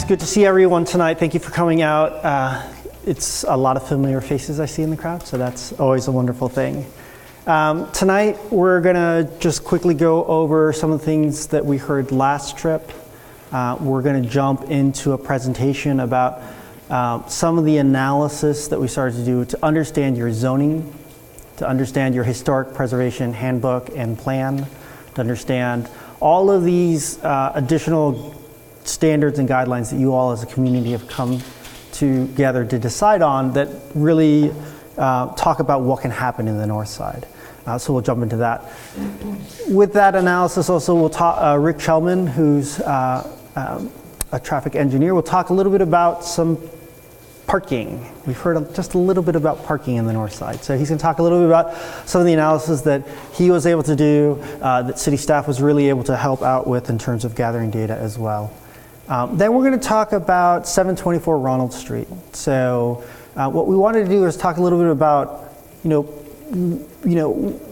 It's good to see everyone tonight. Thank you for coming out. It's a lot of familiar faces I see in the crowd, so that's always a wonderful thing. Tonight, we're going to just quickly go over some of the things that we heard last trip. We're going to jump into a presentation about some of the analysis that we started to do to understand your zoning, to understand your historic preservation handbook and plan, to understand all of these additional standards and guidelines that you all as a community have come together to decide on that really talk about what can happen in the north side. So we'll jump into that. With that analysis also, we'll talk, Rick Shellman, who's a traffic engineer, will talk a little bit about some parking. We've heard just a little bit about parking in the north side. So he's going to talk a little bit about some of the analysis that he was able to do, that city staff was really able to help out with in terms of gathering data as well. Then we're going to talk about 724 Ronald Street. So what we wanted to do is talk a little bit about,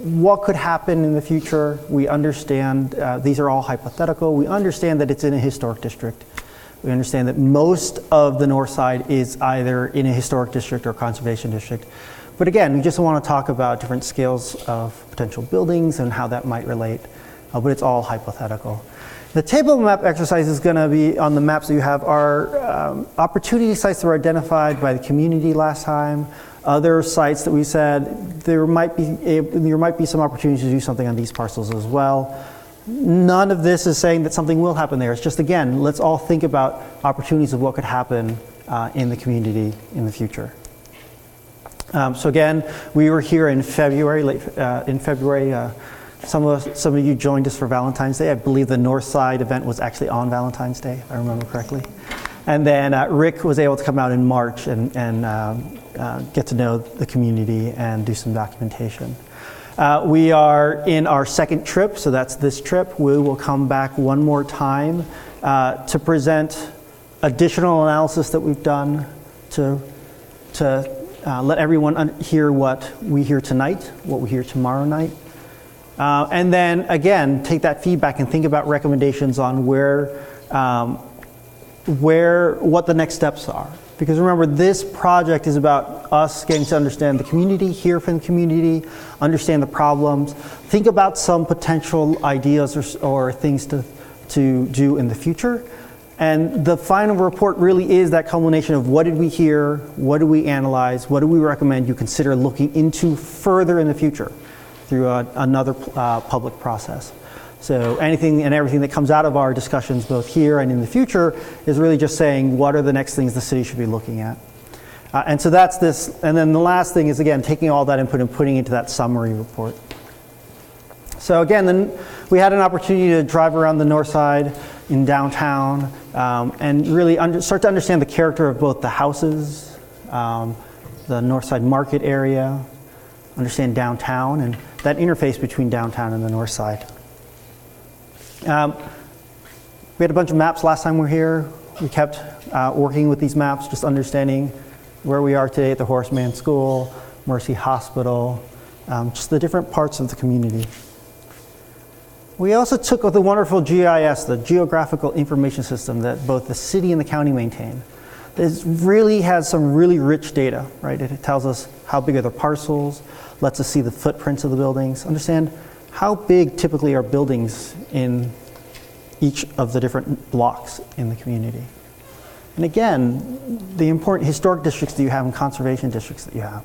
what could happen in the future. We understand these are all hypothetical. We understand that it's in a historic district. We understand that most of the north side is either in a historic district or conservation district. But again, we just want to talk about different scales of potential buildings and how that might relate, but it's all hypothetical. The table map exercise is going to be on the maps that you have are opportunity sites that were identified by the community last time. Other sites that we said there might be some opportunities to do something on these parcels as well. None of this is saying that something will happen there. It's just, again, let's all think about opportunities of what could happen in the community in the future. So again, we were here in February, some of you joined us for Valentine's Day. I believe the Northside event was actually on Valentine's Day, if I remember correctly. And then Rick was able to come out in March and get to know the community and do some documentation. We are in our second trip, so that's this trip. We will come back one more time to present additional analysis that we've done to let everyone hear what we hear tonight, what we hear tomorrow night. And then again, take that feedback and think about recommendations on what the next steps are. Because remember, this project is about us getting to understand the community, hear from the community, understand the problems, think about some potential ideas or things to do in the future. And the final report really is that culmination of what did we hear, what did we analyze, what do we recommend you consider looking into further in the future through another public process. So anything and everything that comes out of our discussions both here and in the future is really just saying what are the next things the city should be looking at. And so that's this, and then the last thing is again taking all that input and putting it into that summary report. So again, then we had an opportunity to drive around the north side in downtown and really start to understand the character of both the houses, the north side market area, understand downtown and that interface between downtown and the north side. We had a bunch of maps last time we were here. We kept working with these maps, just understanding where we are today at the Horseman School, Mercy Hospital, just the different parts of the community. We also took the wonderful GIS, the Geographical Information System that both the city and the county maintain. This really has some really rich data, right? It tells us how big are the parcels, lets us see the footprints of the buildings, understand how big typically are buildings in each of the different blocks in the community. And again, the important historic districts that you have and conservation districts that you have.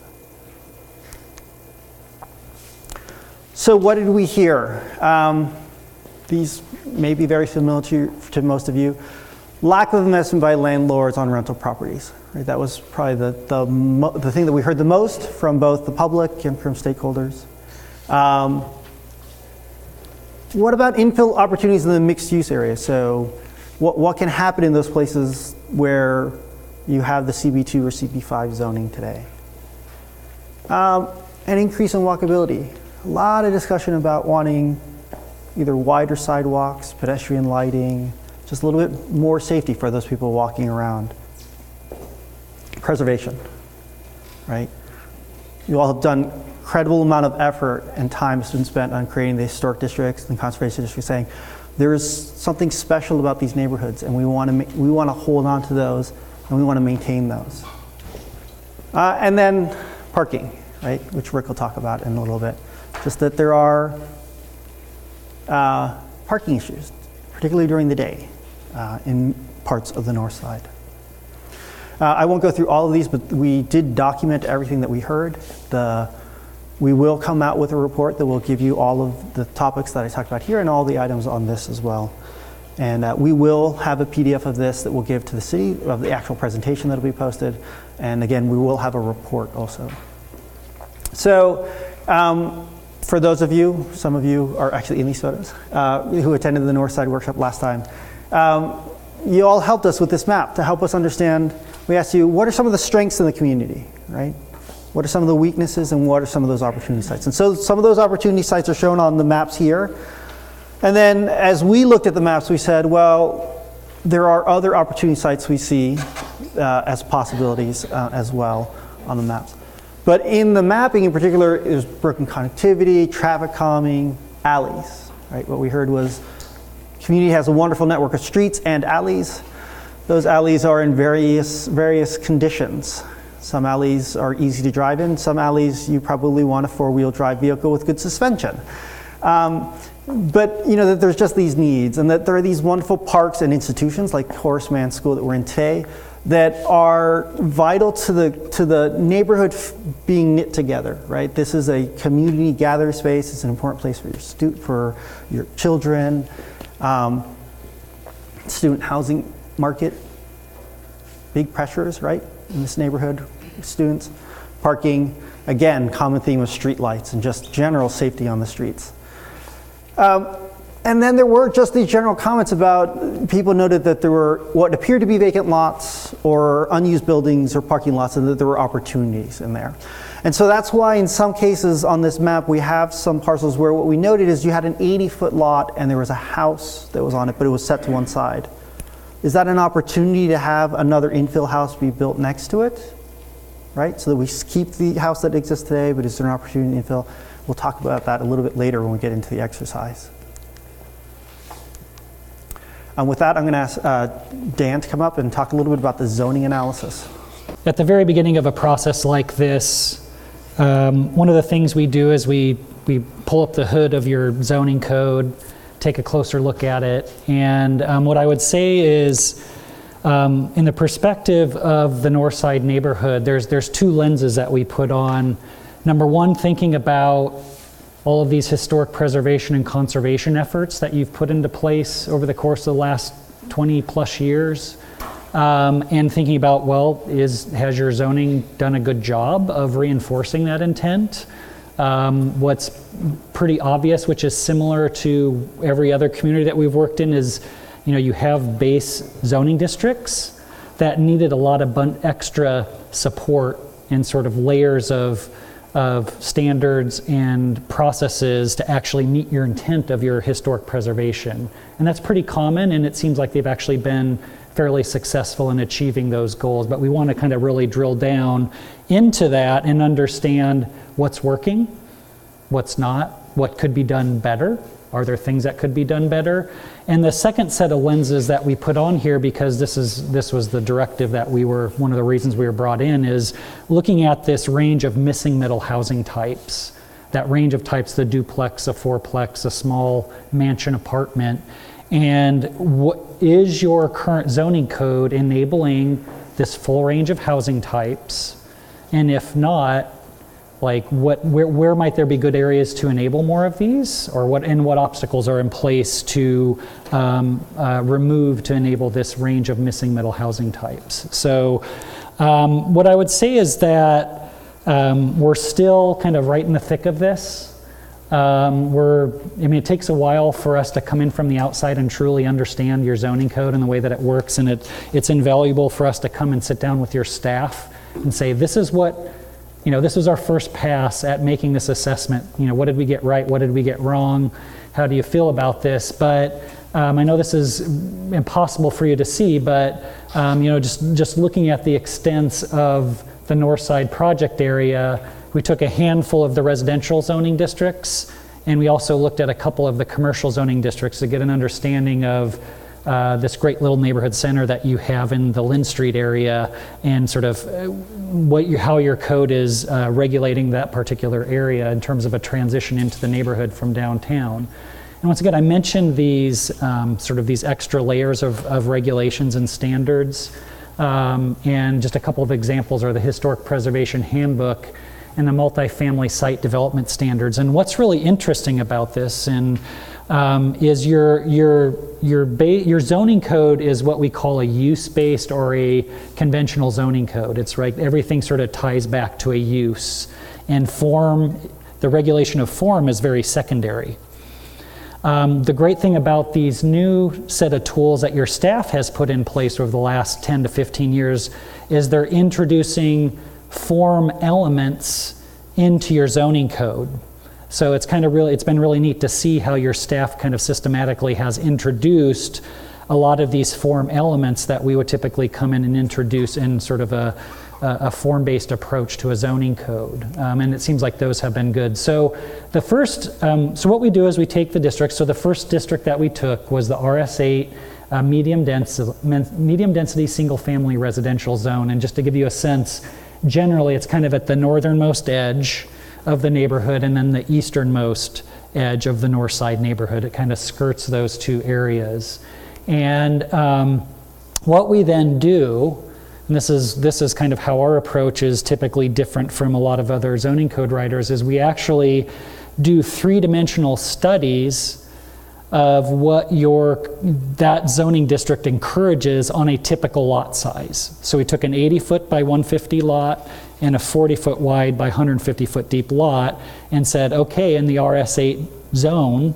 So what did we hear? These may be very familiar to most of you. Lack of investment by landlords on rental properties. Right? That was probably the thing that we heard the most from both the public and from stakeholders. What about infill opportunities in the mixed use area? So what can happen in those places where you have the CB2 or CB5 zoning today? An increase in walkability. A lot of discussion about wanting either wider sidewalks, pedestrian lighting, just a little bit more safety for those people walking around. Preservation, right? You all have done incredible amount of effort and time has been spent on creating the historic districts and conservation districts, saying there is something special about these neighborhoods, and we want to hold on to those, and we want to maintain those. And then parking, right, which Rick will talk about in a little bit. Just that there are parking issues, particularly during the day in parts of the north side. I won't go through all of these, but we did document everything that we heard. We will come out with a report that will give you all of the topics that I talked about here and all the items on this as well. And we will have a PDF of this that we'll give to the city, of the actual presentation that will be posted. And again, we will have a report also. So for those of you, some of you are actually in these photos, who attended the Northside workshop last time, you all helped us with this map to help us understand. We asked you, what are some of the strengths in the community, right? What are some of the weaknesses, and what are some of those opportunity sites? And so some of those opportunity sites are shown on the maps here. And then as we looked at the maps, we said, well, there are other opportunity sites we see as possibilities as well on the maps. But in the mapping in particular, there's broken connectivity, traffic calming, alleys, right? What we heard was community has a wonderful network of streets and alleys. Those alleys are in various conditions. Some alleys are easy to drive in. Some alleys you probably want a four-wheel drive vehicle with good suspension. But you know that there's just these needs, and that there are these wonderful parks and institutions like Horace Mann School that we're in today that are vital to the neighborhood being knit together, right? This is a community gathering space. It's an important place for your children. Student housing market, big pressures, right, in this neighborhood. Students, parking, again, common theme of street lights and just general safety on the streets. And then there were just these general comments about, people noted that there were what appeared to be vacant lots or unused buildings or parking lots, and that there were opportunities in there. And so that's why in some cases on this map we have some parcels where what we noted is you had an 80-foot lot and there was a house that was on it, but it was set to one side. Is that an opportunity to have another infill house be built next to it? Right, so that we keep the house that exists today, but is there an opportunity to infill? We'll talk about that a little bit later when we get into the exercise. With that, I'm going to ask Dan to come up and talk a little bit about the zoning analysis. At the very beginning of a process like this, one of the things we do is we pull up the hood of your zoning code, take a closer look at it, and what I would say is, in the perspective of the Northside neighborhood, there's two lenses that we put on. Number one, thinking about all of these historic preservation and conservation efforts that you've put into place over the course of the last 20 plus years, and thinking about, well, has your zoning done a good job of reinforcing that intent? What's pretty obvious, which is similar to every other community that we've worked in, is you have base zoning districts that needed a lot of extra support and sort of layers of standards and processes to actually meet your intent of your historic preservation. And that's pretty common, and it seems like they've actually been fairly successful in achieving those goals. But we want to kind of really drill down into that and understand what's working, what's not, what could be done better. Are there things that could be done better? And the second set of lenses that we put on here, because this was the directive that one of the reasons we were brought in, is looking at this range of missing middle housing types. That range of types, the duplex, a fourplex, a small mansion apartment. And what is your current zoning code enabling this full range of housing types? And if not, like where might there be good areas to enable more of these, or what obstacles are in place to remove to enable this range of missing middle housing types? So what I would say is that we're still kind of right in the thick of this. It takes a while for us to come in from the outside and truly understand your zoning code and the way that it works, and it's invaluable for us to come and sit down with your staff and say, this is this was our first pass at making this assessment. What did we get right? What did we get wrong? How do you feel about this? But I know this is impossible for you to see, but just looking at the extents of the Northside project area, we took a handful of the residential zoning districts And we also looked at a couple of the commercial zoning districts to get an understanding of this great little neighborhood center that you have in the Lynn Street area, and sort of how your code is regulating that particular area in terms of a transition into the neighborhood from downtown. And once again, I mentioned these sort of these extra layers of regulations and standards, and just a couple of examples are the Historic Preservation Handbook and the Multifamily Site Development Standards. And what's really interesting about this is your zoning code is what we call a use-based or a conventional zoning code. It's right, everything sort of ties back to a use, and form, the regulation of form is very secondary. The great thing about these new set of tools that your staff has put in place over the last 10 to 15 years is they're introducing form elements into your zoning code. So it's been really neat to see how your staff kind of systematically has introduced a lot of these form elements that we would typically come in and introduce in sort of a form-based approach to a zoning code. And it seems like those have been good. So the first, so what we do is we take the districts. So the first district that we took was the RS8 medium density single family residential zone. And just to give you a sense, generally it's kind of at the northernmost edge of the neighborhood and then the easternmost edge of the Northside neighborhood. It kind of skirts those two areas. And what we then do, and this is kind of how our approach is typically different from a lot of other zoning code writers, is we actually do three-dimensional studies of what that zoning district encourages on a typical lot size. So we took an 80-foot by 150 lot and a 40-foot wide by 150-foot deep lot and said, okay, in the RS8 zone,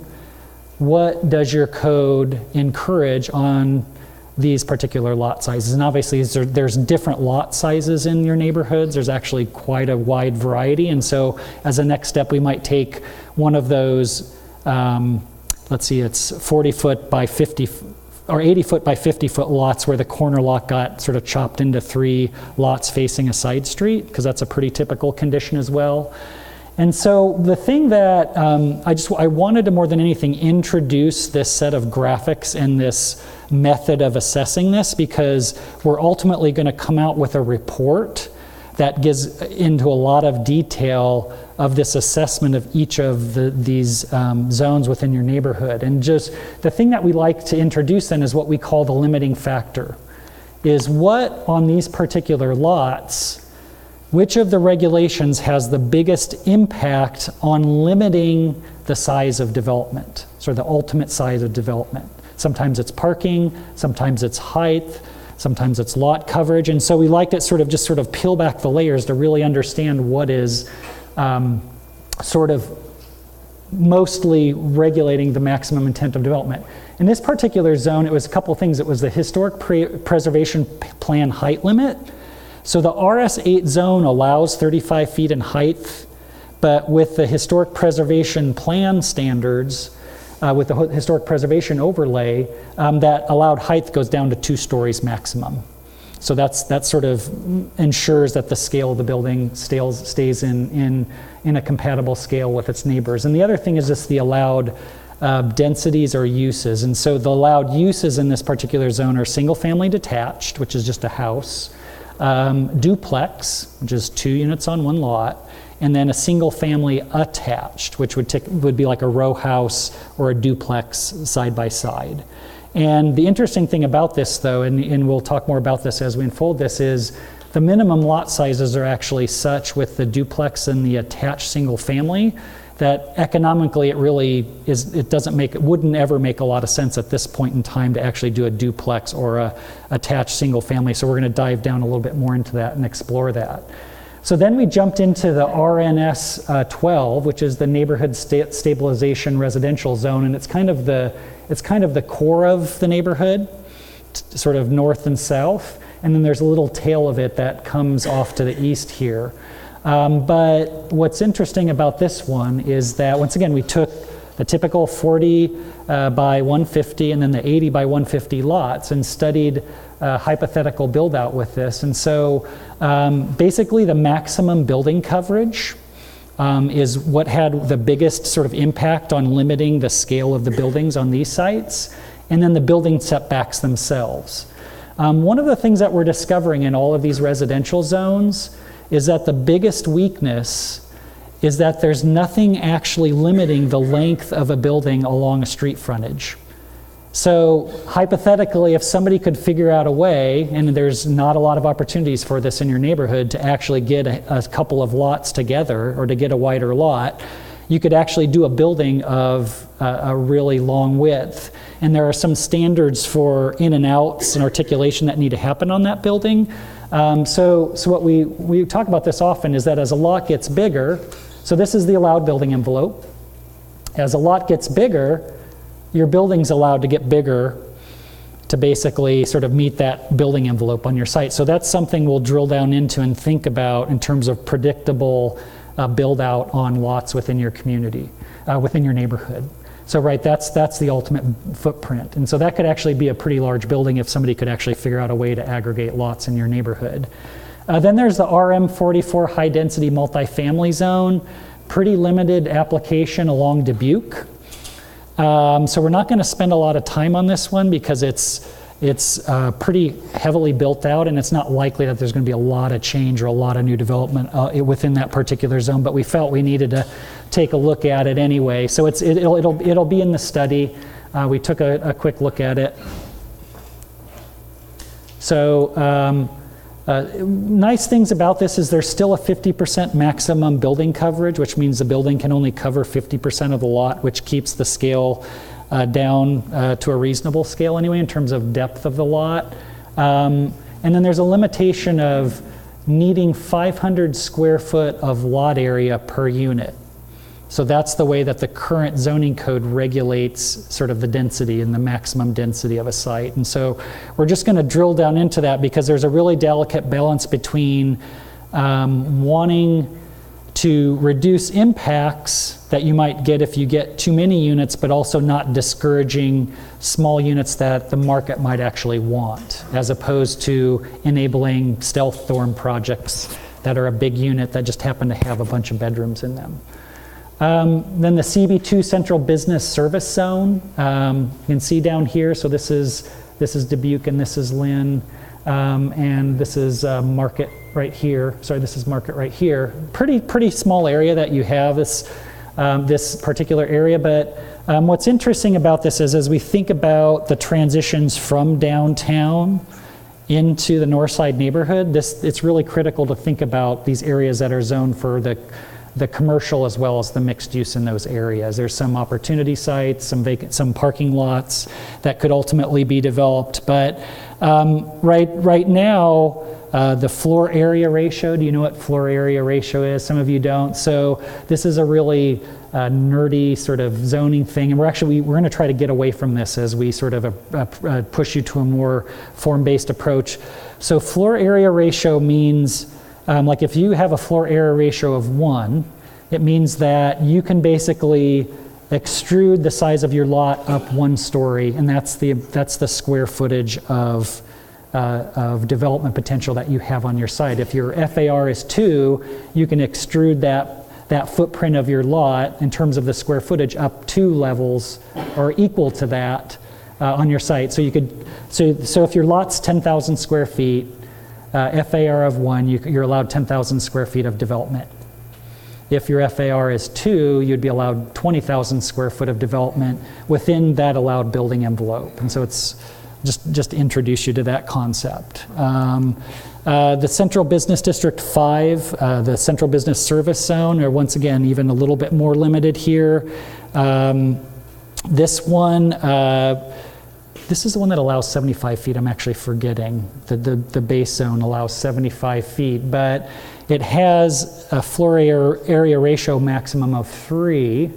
what does your code encourage on these particular lot sizes? And obviously there's different lot sizes in your neighborhoods. There's actually quite a wide variety. And so as a next step, we might take one of those, let's see, it's 40-foot by 50, or 80-foot by 50-foot lots where the corner lot got sort of chopped into 3 lots facing a side street, because that's a pretty typical condition as well. And so the thing that I wanted to more than anything introduce this set of graphics and this method of assessing this, because we're ultimately going to come out with a report that gets into a lot of detail of this assessment of each of these zones within your neighborhood. And just the thing that we like to introduce then is what we call the limiting factor, is what on these particular lots, which of the regulations has the biggest impact on limiting the size of development, so the ultimate size of development. Sometimes it's parking, sometimes it's height, sometimes it's lot coverage. And so we like to sort of peel back the layers to really understand what is sort of mostly regulating the maximum intent of development. In this particular zone, it was a couple things. It was the historic preservation plan height limit. So the RS8 zone allows 35 feet in height, but with the historic preservation plan standards, with the historic preservation overlay, that allowed height goes down to 2 stories maximum. So that sort of ensures that the scale of the building stays in a compatible scale with its neighbors. And the other thing is just the allowed densities or uses. And so the allowed uses in this particular zone are single family detached, which is just a house, duplex, which is 2 units on 1 lot, and then a single family attached, which would be like a row house or a duplex side by side. And the interesting thing about this, though, and we'll talk more about this as we unfold this, is the minimum lot sizes are actually such with the duplex and the attached single family that economically it wouldn't ever make a lot of sense at this point in time to actually do a duplex or a attached single family. So we're going to dive down a little bit more into that and explore that. So then we jumped into the RNS 12, which is the neighborhood stabilization residential zone, and it's kind of the core of the neighborhood, sort of north and south, and then there's a little tail of it that comes off to the east here. But what's interesting about this one is that, once again, we took the typical 40 by 150 and then the 80 by 150 lots and studied hypothetical build out with this. And so basically the maximum building coverage is what had the biggest sort of impact on limiting the scale of the buildings on these sites, and then the building setbacks themselves. One of the things that we're discovering in all of these residential zones is that the biggest weakness is that there's nothing actually limiting the length of a building along a street frontage. So hypothetically, if somebody could figure out a way, and there's not a lot of opportunities for this in your neighborhood, to actually get a couple of lots together or to get a wider lot, you could actually do a building of a really long width. And there are some standards for in and outs and articulation that need to happen on that building. So what we talk about this often is that as a lot gets bigger, so this is the allowed building envelope. As a lot gets bigger, your building's allowed to get bigger to basically sort of meet that building envelope on your site. So that's something we'll drill down into and think about in terms of predictable build out on lots within your community, within your neighborhood. So right, that's the ultimate footprint. And so that could actually be a pretty large building if somebody could actually figure out a way to aggregate lots in your neighborhood. Then there's the RM44 high density multifamily zone, pretty limited application along Dubuque. So we're not going to spend a lot of time on this one because it's pretty heavily built out, and it's not likely that there's going to be a lot of change or a lot of new development within that particular zone. But we felt we needed to take a look at it anyway. So it'll be in the study. We took a quick look at it. So nice things about this is there's still a 50% maximum building coverage, which means the building can only cover 50% of the lot, which keeps the scale down to a reasonable scale anyway in terms of depth of the lot. And then there's a limitation of needing 500 square foot of lot area per unit. So that's the way that the current zoning code regulates sort of the density and the maximum density of a site. And so we're just going to drill down into that because there's a really delicate balance between wanting to reduce impacts that you might get if you get too many units, but also not discouraging small units that the market might actually want, as opposed to enabling stealth dorm projects that are a big unit that just happen to have a bunch of bedrooms in them. Then the CB2 Central Business Service Zone, you can see down here, so this is Dubuque and this is Lynn, and this is Market right here. Sorry, this is Market right here. Pretty small area that you have, this particular area, but what's interesting about this is as we think about the transitions from downtown into the Northside neighborhood, it's really critical to think about these areas that are zoned for the commercial as well as the mixed use in those areas. There's some opportunity sites, some parking lots that could ultimately be developed. But right now, the floor area ratio, do you know what floor area ratio is? Some of you don't. So this is a really nerdy sort of zoning thing. And we're going to try to get away from this as we sort of push you to a more form-based approach. So floor area ratio means like if you have a floor area ratio of 1, it means that you can basically extrude the size of your lot up 1 story, and that's the square footage of development potential that you have on your site. If your FAR is 2, you can extrude that footprint of your lot in terms of the square footage up 2 levels or equal to that on your site. So if your lot's 10,000 square feet, FAR of 1, you're allowed 10,000 square feet of development. If your FAR is 2, you'd be allowed 20,000 square foot of development within that allowed building envelope. And so it's just to introduce you to that concept. The Central Business District 5, the Central Business Service Zone, are once again even a little bit more limited here. This one, this is the one that allows 75 feet. I'm actually forgetting. The base zone allows 75 feet, but it has a floor area ratio maximum of 3,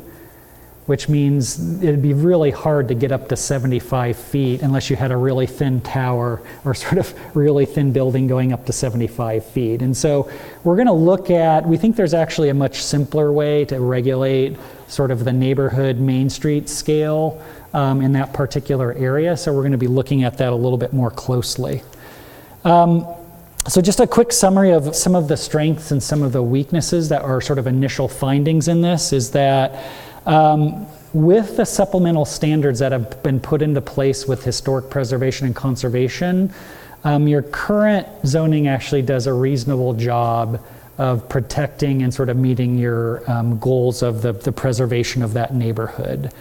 which means it'd be really hard to get up to 75 feet unless you had a really thin tower or sort of really thin building going up to 75 feet. And so we're going to look at, we think there's actually a much simpler way to regulate sort of the neighborhood Main Street scale in that particular area. So we're going to be looking at that a little bit more closely. So just a quick summary of some of the strengths and some of the weaknesses that are sort of initial findings in this is that with the supplemental standards that have been put into place with historic preservation and conservation, your current zoning actually does a reasonable job of protecting and sort of meeting your goals of the preservation of that neighborhood.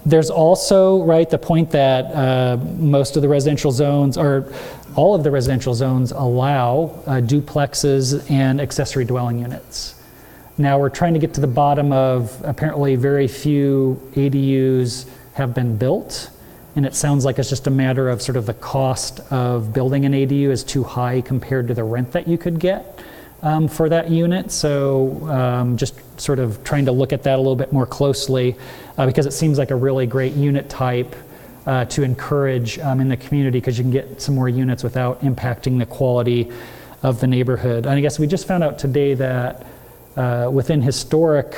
There's also, right, the point that most of the residential zones, or all of the residential zones, allow duplexes and accessory dwelling units. Now we're trying to get to the bottom of apparently very few ADUs have been built, and it sounds like it's just a matter of sort of the cost of building an ADU is too high compared to the rent that you could get for that unit. So just sort of trying to look at that a little bit more closely because it seems like a really great unit type to encourage in the community, because you can get some more units without impacting the quality of the neighborhood. And I guess we just found out today that within the historic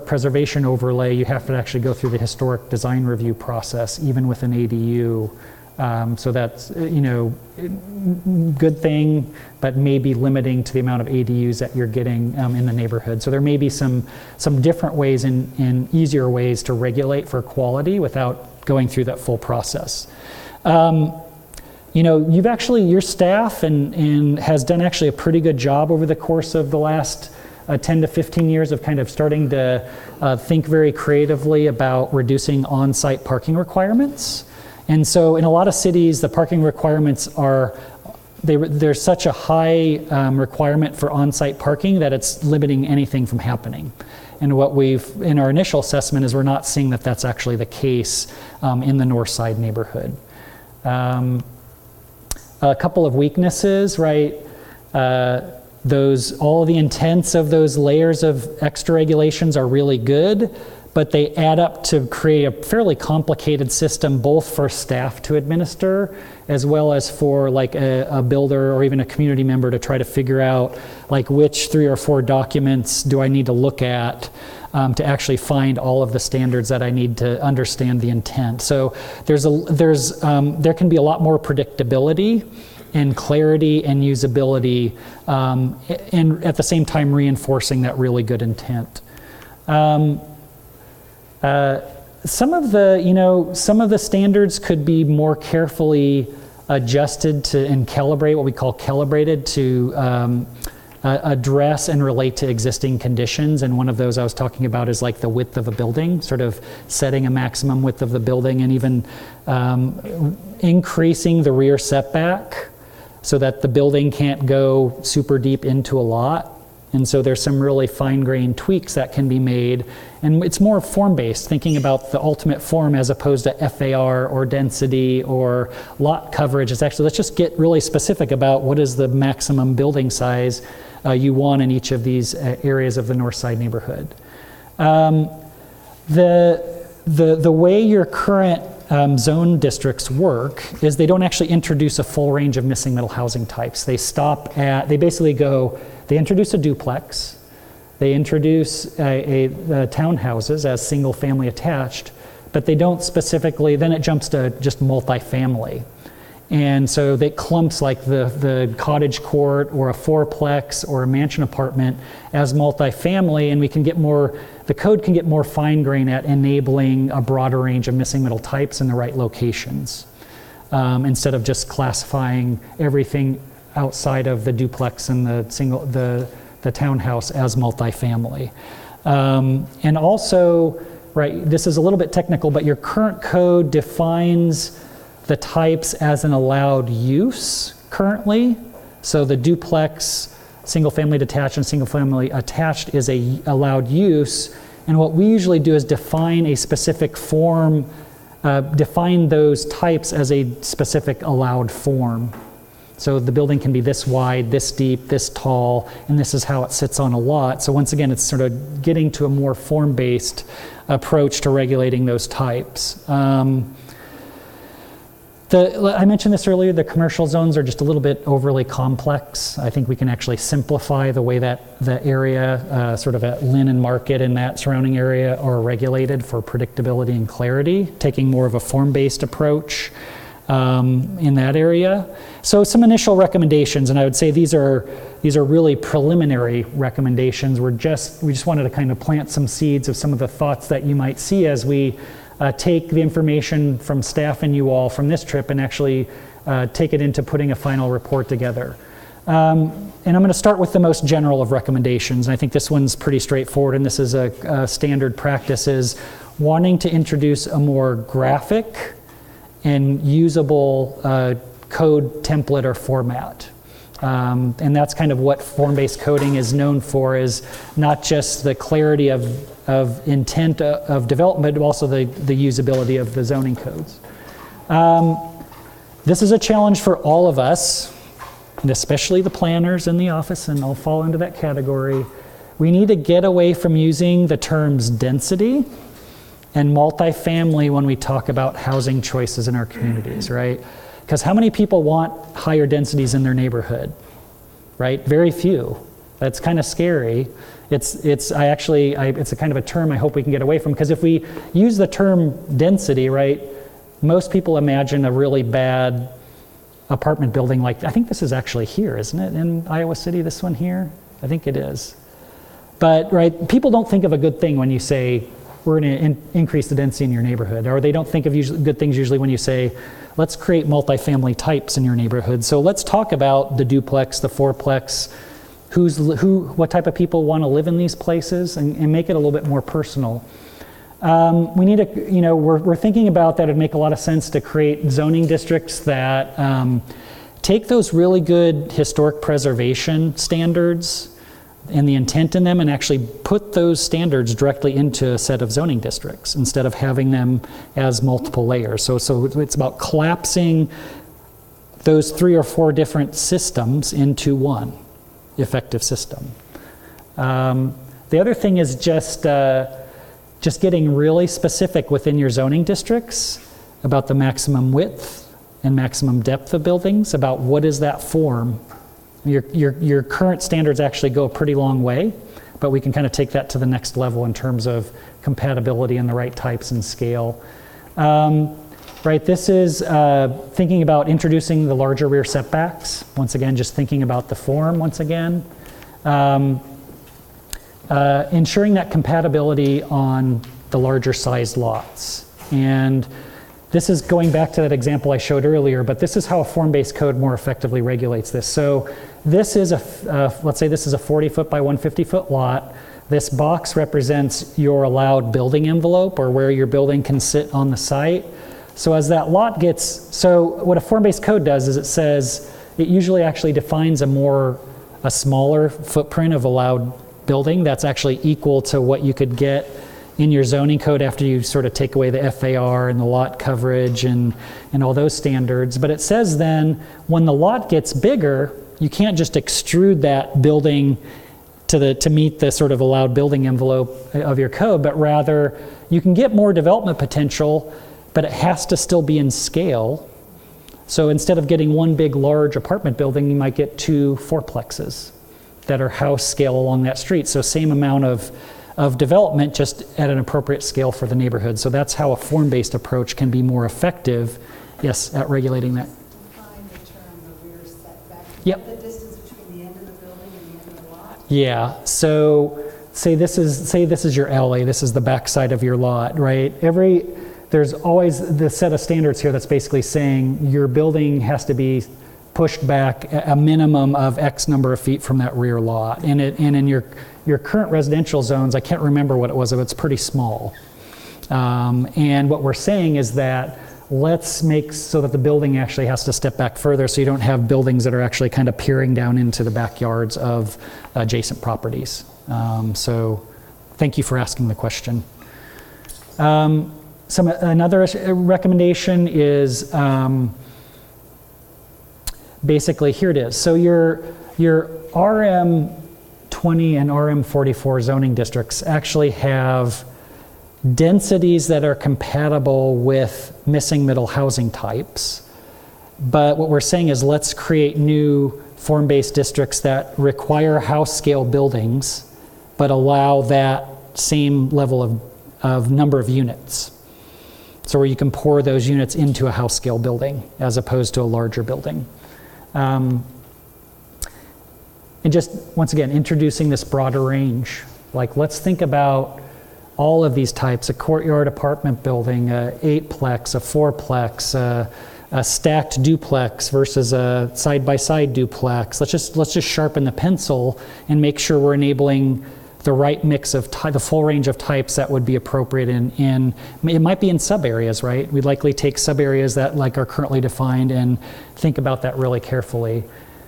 preservation overlay, you have to actually go through the historic design review process, even with an ADU. So that's, good thing, but maybe limiting to the amount of ADUs that you're getting in the neighborhood. So there may be some different ways and easier ways to regulate for quality without going through that full process. You've actually, your staff and has done actually a pretty good job over the course of the last 10 to 15 years of kind of starting to think very creatively about reducing on-site parking requirements. And so in a lot of cities, the parking requirements there's such a high requirement for on-site parking that it's limiting anything from happening. And what in our initial assessment is we're not seeing that that's actually the case in the Northside neighborhood. A couple of weaknesses, right? All the intents of those layers of extra regulations are really good, but they add up to create a fairly complicated system, both for staff to administer, as well as for like a builder or even a community member to try to figure out like which 3 or 4 documents do I need to look at to actually find all of the standards that I need to understand the intent. So there can be a lot more predictability and clarity and usability, and at the same time reinforcing that really good intent. Some of the standards could be more carefully adjusted and calibrate, what we call calibrated, to address and relate to existing conditions. And one of those I was talking about is like the width of a building, sort of setting a maximum width of the building, and even increasing the rear setback so that the building can't go super deep into a lot. And so there's some really fine-grained tweaks that can be made. And it's more form-based, thinking about the ultimate form as opposed to FAR or density or lot coverage. It's actually, let's just get really specific about what is the maximum building size you want in each of these areas of the Northside neighborhood. The way your current zone districts work is they don't actually introduce a full range of missing middle housing types. They introduce a duplex, they introduce townhouses as single family attached, but they don't specifically, then it jumps to just multifamily. And so that clumps like the cottage court or a fourplex or a mansion apartment as multifamily, and the code can get more fine-grained at enabling a broader range of missing middle types in the right locations, instead of just classifying everything outside of the duplex and the townhouse as multifamily. And also, right, this is a little bit technical, but your current code defines the types as an allowed use currently. So the duplex, single family detached, and single family attached is a allowed use. And what we usually do is define a specific form, define those types as a specific allowed form. So the building can be this wide, this deep, this tall, and this is how it sits on a lot. So once again, it's sort of getting to a more form-based approach to regulating those types. I mentioned this earlier, the commercial zones are just a little bit overly complex. I think we can actually simplify the way that the area, sort of at Lynn and Market and that surrounding area, are regulated for predictability and clarity, taking more of a form-based approach. in that area. So some initial recommendations, and I would say these are really preliminary recommendations. We just wanted to kind of plant some seeds of some of the thoughts that you might see as we take the information from staff and you all from this trip and actually take it into putting a final report together. And I'm going to start with the most general of recommendations. And I think this one's pretty straightforward, and this is a standard practice, is wanting to introduce a more graphic and usable code template or format. And that's kind of what form-based coding is known for, is not just the clarity of intent of development, but also the usability of the zoning codes. This is a challenge for all of us, and especially the planners in the office, and I'll fall into that category. We need to get away from using the terms density and multifamily when we talk about housing choices in our communities, right? Because how many people want higher densities in their neighborhood, right? Very few. That's kind of scary. It's a kind of a term I hope we can get away from, because if we use the term density, right, most people imagine a really bad apartment building like, I think this is actually here, isn't it, in Iowa City, this one here? I think it is. But, right, people don't think of a good thing when you say, we're going to increase the density in your neighborhood, or they don't think of good things usually when you say, let's create multifamily types in your neighborhood. So let's talk about the duplex, the fourplex, what type of people want to live in these places, and make it a little bit more personal. We need to, we're thinking about that. It'd make a lot of sense to create zoning districts that take those really good historic preservation standards and the intent in them, and actually put those standards directly into a set of zoning districts instead of having them as multiple layers. So it's about collapsing those 3 or 4 different systems into one effective system. The other thing is just getting really specific within your zoning districts about the maximum width and maximum depth of buildings, about what is that form. Your current standards actually go a pretty long way, but we can kind of take that to the next level in terms of compatibility and the right types and scale. Right, this is thinking about introducing the larger rear setbacks. Once again, just thinking about the form once again. Ensuring that compatibility on the larger sized lots. And this is going back to that example I showed earlier, but this is how a form-based code more effectively regulates this. So this is let's say this is a 40-foot by 150-foot lot. This box represents your allowed building envelope, or where your building can sit on the site. So as that lot so what a form-based code does is it usually actually defines a smaller footprint of allowed building that's actually equal to what you could get in your zoning code after you sort of take away the FAR and the lot coverage and all those standards. But it says then, when the lot gets bigger, you can't just extrude that building to meet the sort of allowed building envelope of your code, but rather you can get more development potential, but it has to still be in scale. So instead of getting one big large apartment building, you might get 2 fourplexes that are house scale along that street. So same amount of development, just at an appropriate scale for the neighborhood. So that's how a form-based approach can be more effective, yes, at regulating that. Define the term of rear setback. Yep. The distance between the end of the building and the end of the lot. Yeah, so say this is your alley, this is the backside of your lot, right? There's always the set of standards here that's basically saying your building has to be pushed back a minimum of X number of feet from that rear lot. And in your current residential zones, I can't remember what it was, but it's pretty small. And what we're saying is that let's make so that the building actually has to step back further, so you don't have buildings that are actually kind of peering down into the backyards of adjacent properties. So thank you for asking the question. Another recommendation is basically, here it is. So your RM20 and RM44 zoning districts actually have densities that are compatible with missing middle housing types. But what we're saying is, let's create new form-based districts that require house scale buildings, but allow that same level of number of units. so where you can pour those units into a house scale building as opposed to a larger building. And just, once again, introducing this broader range. Like, let's think about all of these types: a courtyard apartment building, a 8-plex, a 4-plex, a stacked duplex versus a side-by-side duplex. Let's just sharpen the pencil and make sure we're enabling the right mix of the full range of types that would be appropriate in it might be in sub areas, right? We'd likely take sub areas that like are currently defined and think about that really carefully.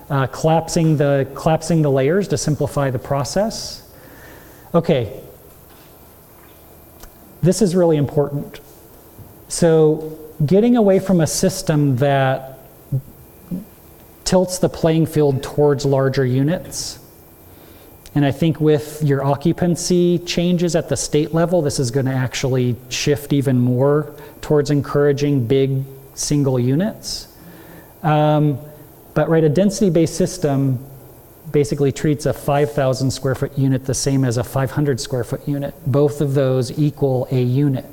Collapsing the layers to simplify the process. Okay, this is really important. So getting away from a system that tilts the playing field towards larger units. And I think with your occupancy changes at the state level, this is going to actually shift even more towards encouraging big single units. But right, a density-based system basically treats a 5,000 square foot unit the same as a 500 square foot unit. Both of those equal a unit,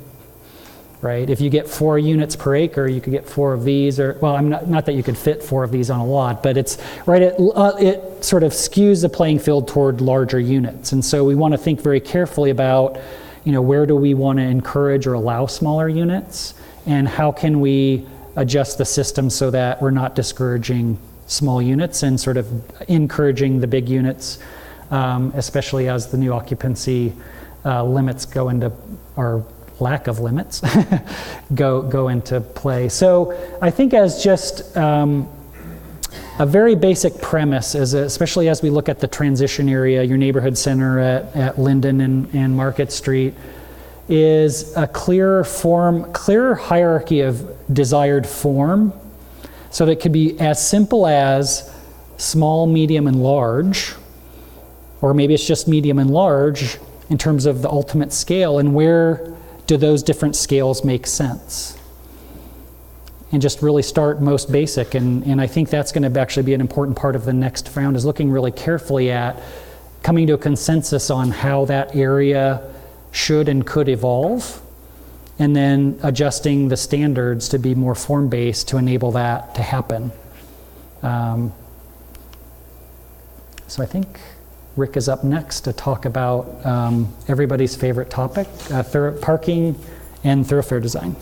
right? If you get 4 units per acre, you could get 4 of these, or, well, I'm not that you could fit 4 of these on a lot, but it's, right, it sort of skews the playing field toward larger units. And so we want to think very carefully about, where do we want to encourage or allow smaller units, and how can we adjust the system so that we're not discouraging small units and sort of encouraging the big units, especially as the new occupancy limits go into, or lack of limits go into play. So I think as just a very basic premise, especially as we look at the transition area, your neighborhood center at Linden and Market Street, is a clear hierarchy of desired form, so that it could be as simple as small, medium, and large, or maybe it's just medium and large in terms of the ultimate scale, and where do those different scales make sense? And just really start most basic, and I think that's going to actually be an important part of the next round, is looking really carefully at coming to a consensus on how that area should and could evolve, and then adjusting the standards to be more form-based to enable that to happen. So I think Rick is up next to talk about everybody's favorite topic, parking and thoroughfare design.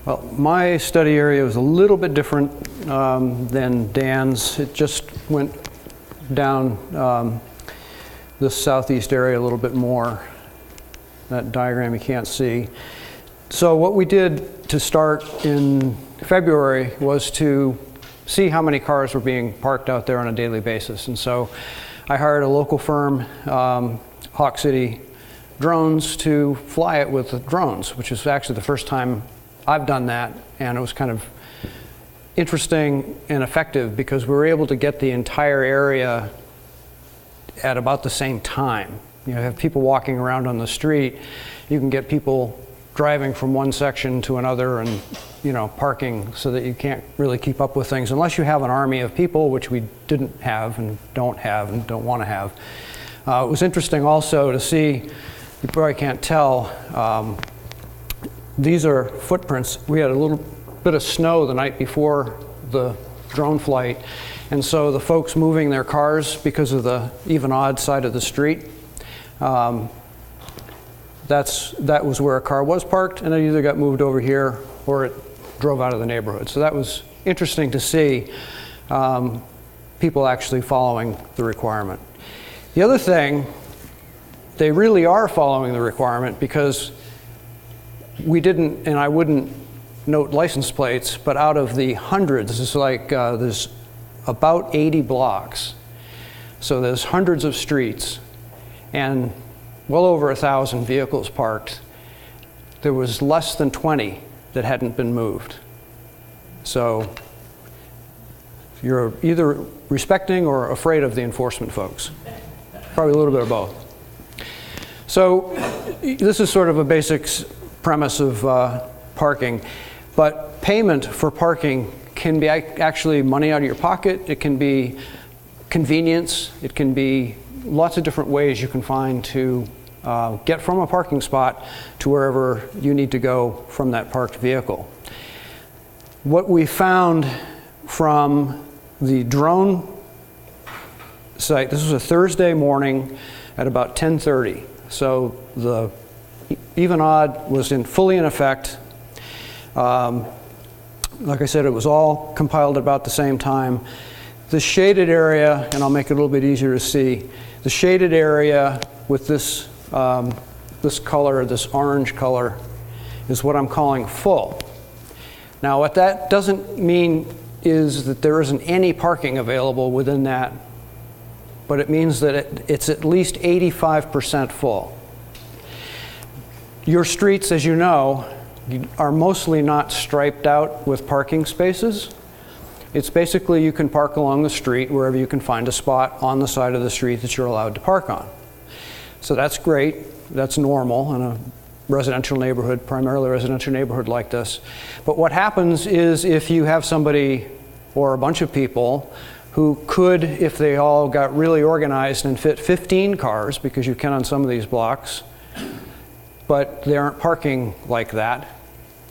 Well, my study area was a little bit different than Dan's. It just went down the southeast area a little bit more. That diagram you can't see. So what we did to start in February was to see how many cars were being parked out there on a daily basis. And so I hired a local firm, Hawk City Drones, to fly it with drones, which is actually the first time I've done that. And it was kind of interesting and effective because we were able to get the entire area at about the same time. Have people walking around on the street, you can get people driving from one section to another and parking so that you can't really keep up with things unless you have an army of people, which we didn't have and don't want to have. It was interesting also to see, you probably can't tell, these are footprints. We had a little bit of snow the night before the drone flight, and so the folks moving their cars because of the even odd side of the street, that was where a car was parked, and it either got moved over here or it drove out of the neighborhood. So that was interesting to see people actually following the requirement. The other thing, they really are following the requirement because we didn't, and I wouldn't note license plates, but out of the hundreds, it's like there's about 80 blocks. So there's hundreds of streets and well over 1,000 vehicles parked. There was less than 20 that hadn't been moved. So you're either respecting or afraid of the enforcement folks. Probably a little bit of both. So this is sort of a basic premise of parking, but payment for parking can be actually money out of your pocket. It can be convenience. It can be lots of different ways you can find to get from a parking spot to wherever you need to go from that parked vehicle. What we found from the drone site, this was a Thursday morning at about 10:30. So the even odd was fully in effect. Like I said, it was all compiled at about the same time. The shaded area, and I'll make it a little bit easier to see, the shaded area with this, this color, this orange color, is what I'm calling full. Now what that doesn't mean is that there isn't any parking available within that, but it means that it's at least 85% full. Your streets, as you know, are mostly not striped out with parking spaces. It's basically you can park along the street wherever you can find a spot on the side of the street that you're allowed to park on. So that's great. That's normal in a residential neighborhood, primarily residential neighborhood like this. But what happens is if you have somebody or a bunch of people who could, if they all got really organized and fit 15 cars, because you can on some of these blocks, but they aren't parking like that,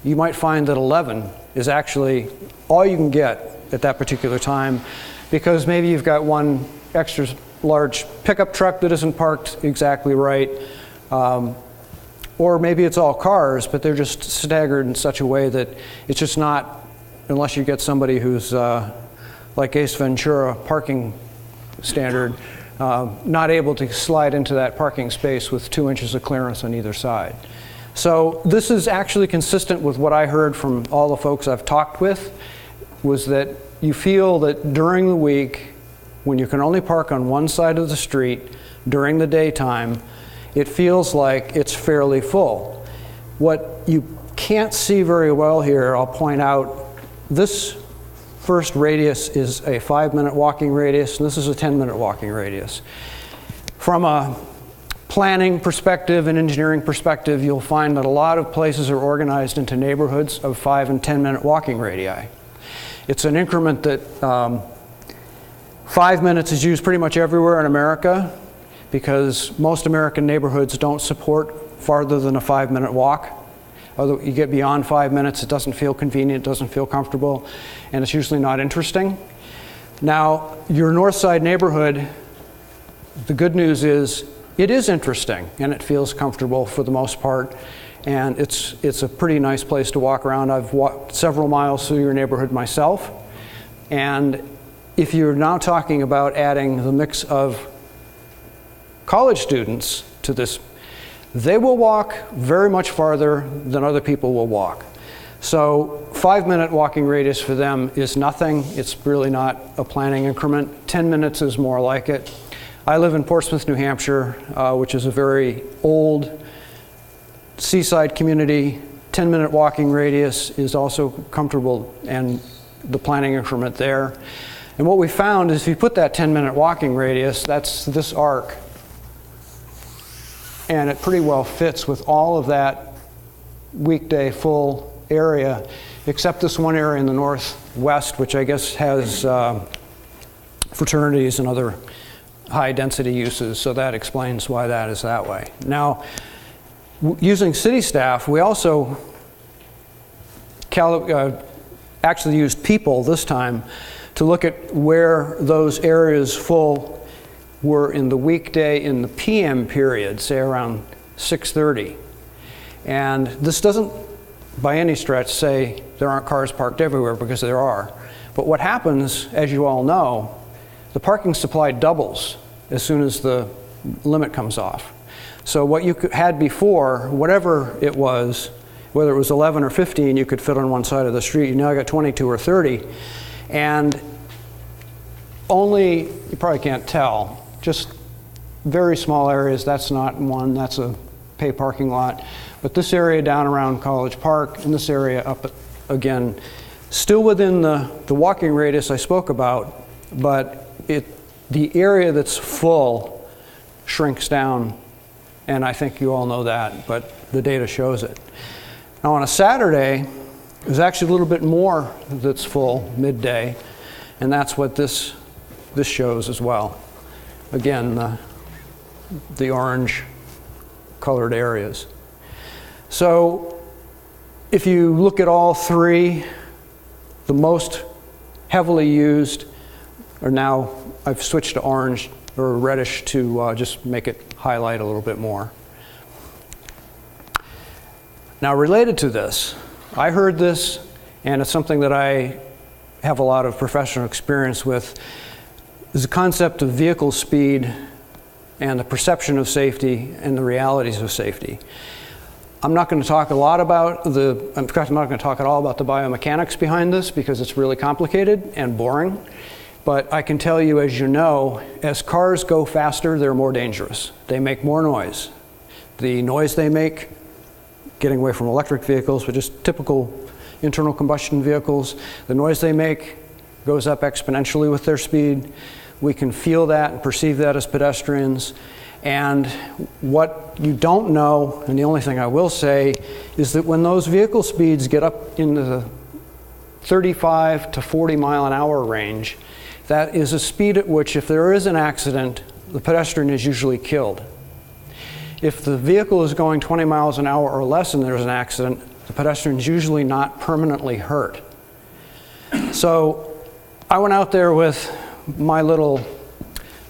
you might find that 11 is actually all you can get at that particular time, because maybe you've got one extra large pickup truck that isn't parked exactly right, or maybe it's all cars, but they're just staggered in such a way that it's just not, unless you get somebody who's like Ace Ventura parking standard, not able to slide into that parking space with 2 inches of clearance on either side. So this is actually consistent with what I heard from all the folks I've talked with, was that you feel that during the week, when you can only park on one side of the street during the daytime, it feels like it's fairly full. What you can't see very well here, I'll point out, this first radius is a 5-minute walking radius, and this is a 10-minute walking radius. From a planning perspective and engineering perspective, you'll find that a lot of places are organized into neighborhoods of 5- and 10-minute walking radii. It's an increment that 5 minutes is used pretty much everywhere in America, because most American neighborhoods don't support farther than a 5-minute walk. Although you get beyond 5 minutes, it doesn't feel convenient, doesn't feel comfortable, and it's usually not interesting. Now, your Northside neighborhood, the good news is it is interesting and it feels comfortable for the most part, and it's a pretty nice place to walk around. I've walked several miles through your neighborhood myself, and if you're now talking about adding the mix of college students to this, they will walk very much farther than other people will walk. So 5-minute walking radius for them is nothing. It's really not a planning increment. 10 minutes is more like it. I live in Portsmouth, New Hampshire, which is a very old seaside community. 10-minute walking radius is also comfortable, and the planning increment there. And what we found is if you put that 10-minute walking radius, that's this arc, and it pretty well fits with all of that weekday full area, except this one area in the northwest, which I guess has fraternities and other high density uses, so that explains why that is that way. Now, using city staff, we also actually used people this time to look at where those areas full were in the weekday in the PM period, say around 6:30. And this doesn't by any stretch say there aren't cars parked everywhere, because there are. But what happens, as you all know, the parking supply doubles as soon as the limit comes off. So what you had before, whatever it was, whether it was 11 or 15 you could fit on one side of the street, you now got 22 or 30. And only, you probably can't tell, just very small areas. That's not one, that's a pay parking lot. But this area down around College Park, and this area up again, still within the walking radius I spoke about, but the area that's full shrinks down, and I think you all know that, but the data shows it. Now on a Saturday, there's actually a little bit more that's full midday, and that's what this shows as well. Again, the orange colored areas. So if you look at all three, the most heavily used are now, I've switched to orange or reddish to just make it highlight a little bit more. Now related to this, I heard this, and it's something that I have a lot of professional experience with, is the concept of vehicle speed and the perception of safety and the realities of safety. I'm not going to talk a lot about in fact, I'm not going to talk at all about the biomechanics behind this because it's really complicated and boring. But I can tell you, as you know, as cars go faster, they're more dangerous. They make more noise. The noise they make, getting away from electric vehicles, but just typical internal combustion vehicles, the noise they make goes up exponentially with their speed. We can feel that and perceive that as pedestrians. And what you don't know, and the only thing I will say, is that when those vehicle speeds get up into the 35 to 40 mile an hour range, that is a speed at which, if there is an accident, the pedestrian is usually killed. If the vehicle is going 20 miles an hour or less and there's an accident, the pedestrian is usually not permanently hurt. So I went out there with my little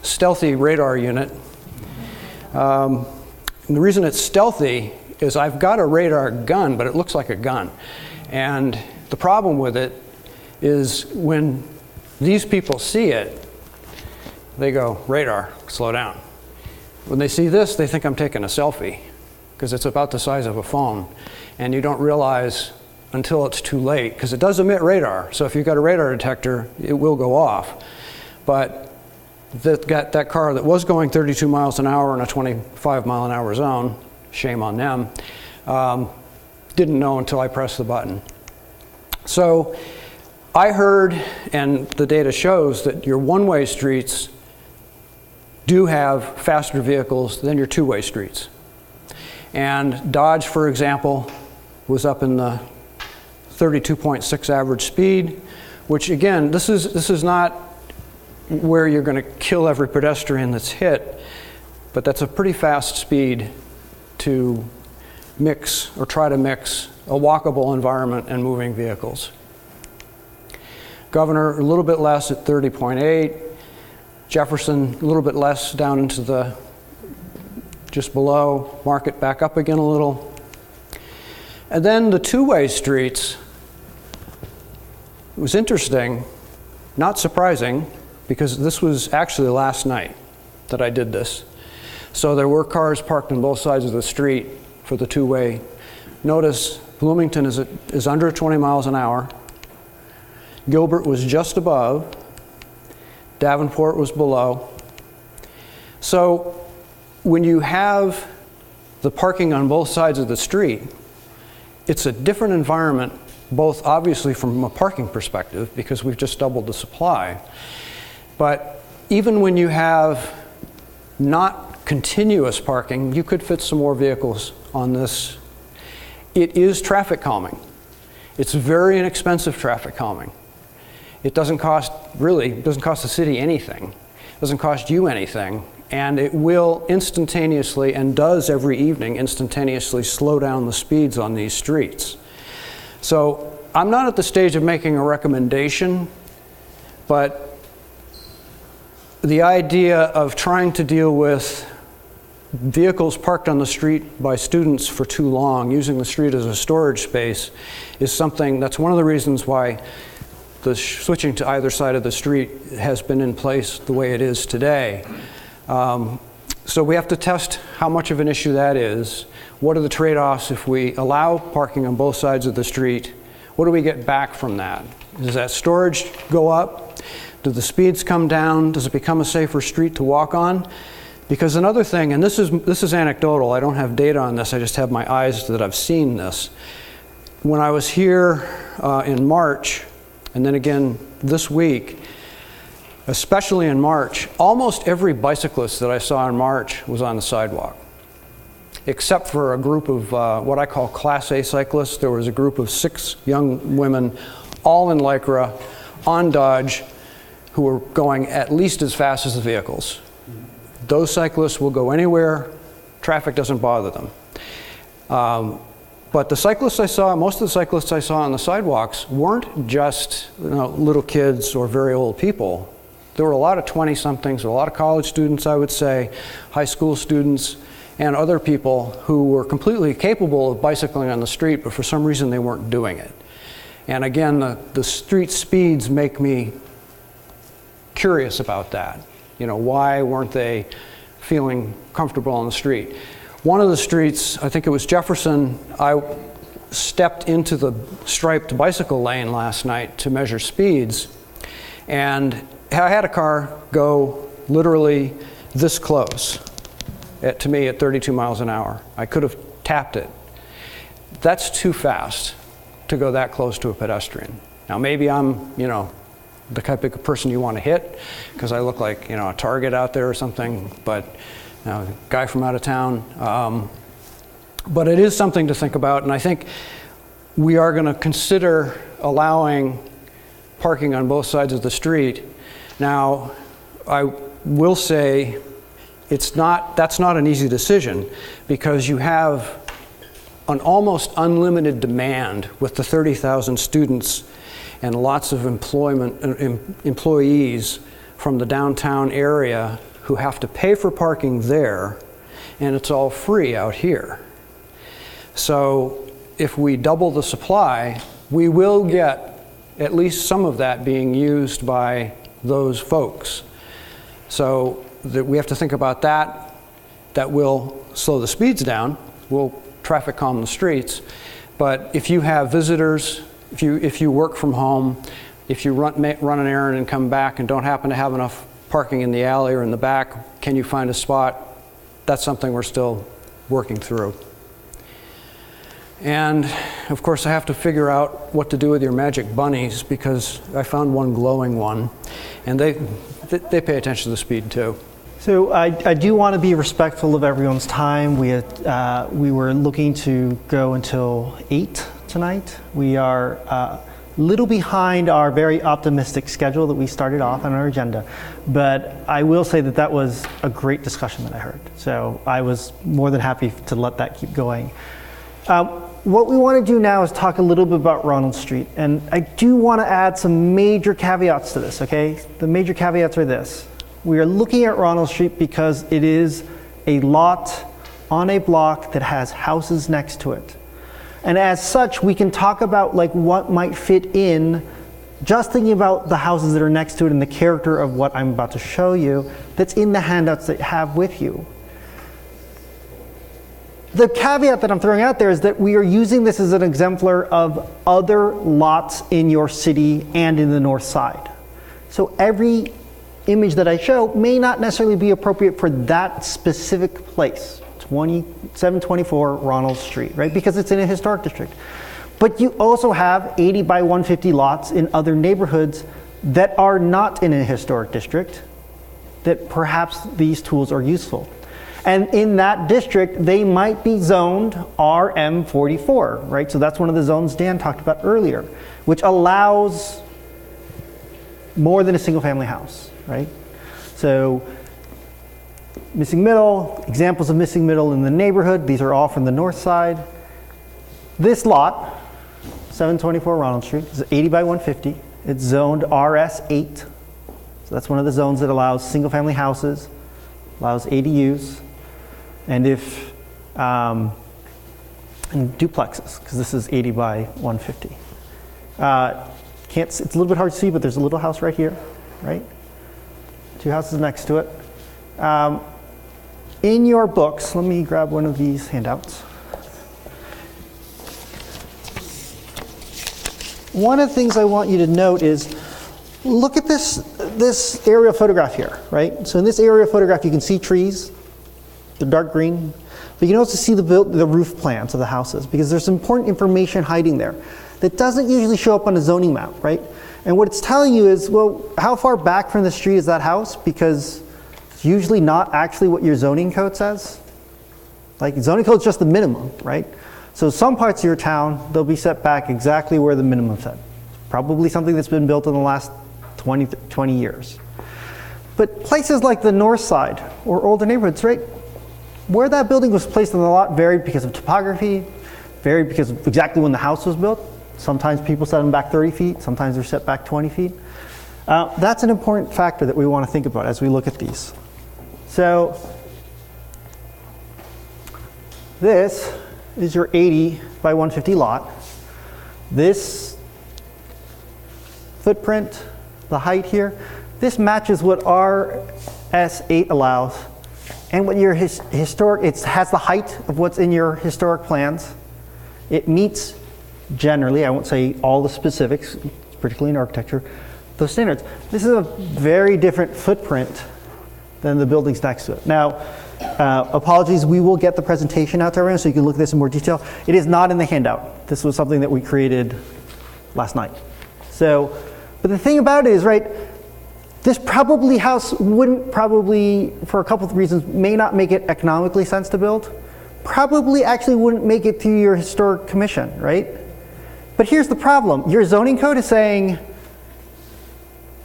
stealthy radar unit. And the reason it's stealthy is I've got a radar gun, but it looks like a gun. And the problem with it is when these people see it, they go, radar, slow down. When they see this, they think I'm taking a selfie because it's about the size of a phone. And you don't realize until it's too late, because it does emit radar. So if you've got a radar detector, it will go off. But that car that was going 32 miles an hour in a 25 mile an hour zone, shame on them, didn't know until I pressed the button. So I heard, and the data shows, that your one-way streets do have faster vehicles than your two-way streets. And Dodge, for example, was up in the 32.6 average speed, which again, this is not where you're going to kill every pedestrian that's hit, but that's a pretty fast speed to mix or try to mix a walkable environment and moving vehicles. Governor, a little bit less at 30.8. Jefferson, a little bit less down into the just below. Market back up again a little. And then the two-way streets, it was interesting, not surprising, because this was actually last night that I did this. So there were cars parked on both sides of the street for the two-way. Notice Bloomington is under 20 miles an hour. Gilbert was just above. Davenport was below. So when you have the parking on both sides of the street, it's a different environment, both obviously from a parking perspective, because we've just doubled the supply. But even when you have not continuous parking, you could fit some more vehicles on this. It is traffic calming. It's very inexpensive traffic calming. It doesn't cost the city anything. It doesn't cost you anything. And it will instantaneously, and does every evening, instantaneously slow down the speeds on these streets. So I'm not at the stage of making a recommendation, but the idea of trying to deal with vehicles parked on the street by students for too long, using the street as a storage space, is something that's one of the reasons why the switching to either side of the street has been in place the way it is today. So we have to test how much of an issue that is. What are the trade-offs if we allow parking on both sides of the street? What do we get back from that? Does that storage go up? Do the speeds come down? Does it become a safer street to walk on? Because another thing, and this is anecdotal, I don't have data on this, I just have my eyes that I've seen this. When I was here in March, and then again this week, especially in March, almost every bicyclist that I saw in March was on the sidewalk, except for a group of what I call Class A cyclists. There was a group of 6 young women, all in Lycra, on Dodge, who were going at least as fast as the vehicles. Those cyclists will go anywhere, traffic doesn't bother them. But the cyclists I saw, most of the cyclists I saw on the sidewalks weren't just little kids or very old people. There were a lot of 20-somethings, a lot of college students, I would say, high school students, and other people who were completely capable of bicycling on the street, but for some reason they weren't doing it. And again, the street speeds make me curious about that. Why weren't they feeling comfortable on the street? One of the streets, I think it was Jefferson, I stepped into the striped bicycle lane last night to measure speeds, and I had a car go literally this close to me at 32 miles an hour. I could have tapped it. That's too fast to go that close to a pedestrian. Now maybe I'm, the type of person you want to hit because I look like, a target out there or something, but a guy from out of town. But it is something to think about, and I think we are going to consider allowing parking on both sides of the street. Now, I will say that's not an easy decision because you have an almost unlimited demand with the 30,000 students and lots of employees from the downtown area who have to pay for parking there, and it's all free out here. So if we double the supply, we will get at least some of that being used by those folks. So that we have to think about that. That will slow the speeds down, will traffic calm the streets. But if you have visitors, if you work from home, if you run an errand and come back and don't happen to have enough parking in the alley or in the back, can you find a spot? That's something we're still working through. And of course I have to figure out what to do with your magic bunnies because I found one glowing one, and they pay attention to the speed too. So I do want to be respectful of everyone's time. We were looking to go until 8 tonight. We are a little behind our very optimistic schedule that we started off on our agenda. But I will say that was a great discussion that I heard. So I was more than happy to let that keep going. What we want to do now is talk a little bit about Ronald Street. And I do want to add some major caveats to this, okay? The major caveats are this. We are looking at Ronald Street because it is a lot on a block that has houses next to it. And as such, we can talk about what might fit in, just thinking about the houses that are next to it and the character of what I'm about to show you that's in the handouts that you have with you. The caveat that I'm throwing out there is that we are using this as an exemplar of other lots in your city and in the north side. So every image that I show may not necessarily be appropriate for that specific place, 724 Ronald Street, right? Because it's in a historic district. But you also have 80 by 150 lots in other neighborhoods that are not in a historic district that perhaps these tools are useful. And in that district, they might be zoned RM44, right? So that's one of the zones Dan talked about earlier, which allows more than a single family house, right? So missing middle, examples of missing middle in the neighborhood, these are all from the north side. This lot, 724 Ronald Street, is 80 by 150. It's zoned RS8. So that's one of the zones that allows single family houses, allows ADUs, and and duplexes, because this is 80 by 150. It's a little bit hard to see, but there's a little house right here, right? Two houses next to it. In your books, let me grab one of these handouts. One of the things I want you to note is, look at this aerial photograph here, right? So in this aerial photograph, you can see trees. They're dark green. But you can also see the roof plans of the houses, because there's important information hiding there that doesn't usually show up on a zoning map, right? And what it's telling you is, well, how far back from the street is that house? Because it's usually not actually what your zoning code says. Like, zoning code is just the minimum, right? So some parts of your town, they'll be set back exactly where the minimum said. Probably something that's been built in the last 20 years. But places like the north side or older neighborhoods, right? Where that building was placed on the lot varied because of topography, varied because of exactly when the house was built. Sometimes people set them back 30 feet, sometimes they're set back 20 feet. That's an important factor that we want to think about as we look at these. So this is your 80 by 150 lot. This footprint, the height here, this matches what our S8 allows and what your historic, it has the height of what's in your historic plans. It meets generally, I won't say all the specifics, particularly in architecture, those standards. This is a very different footprint than the buildings next to it. Now, apologies, we will get the presentation out to everyone so you can look at this in more detail. It is not in the handout. This was something that we created last night. So, but the thing about it is, right, this house wouldn't probably, for a couple of reasons, may not make it economically sense to build. Probably actually wouldn't make it through your historic commission, right? But here's the problem. Your zoning code is saying,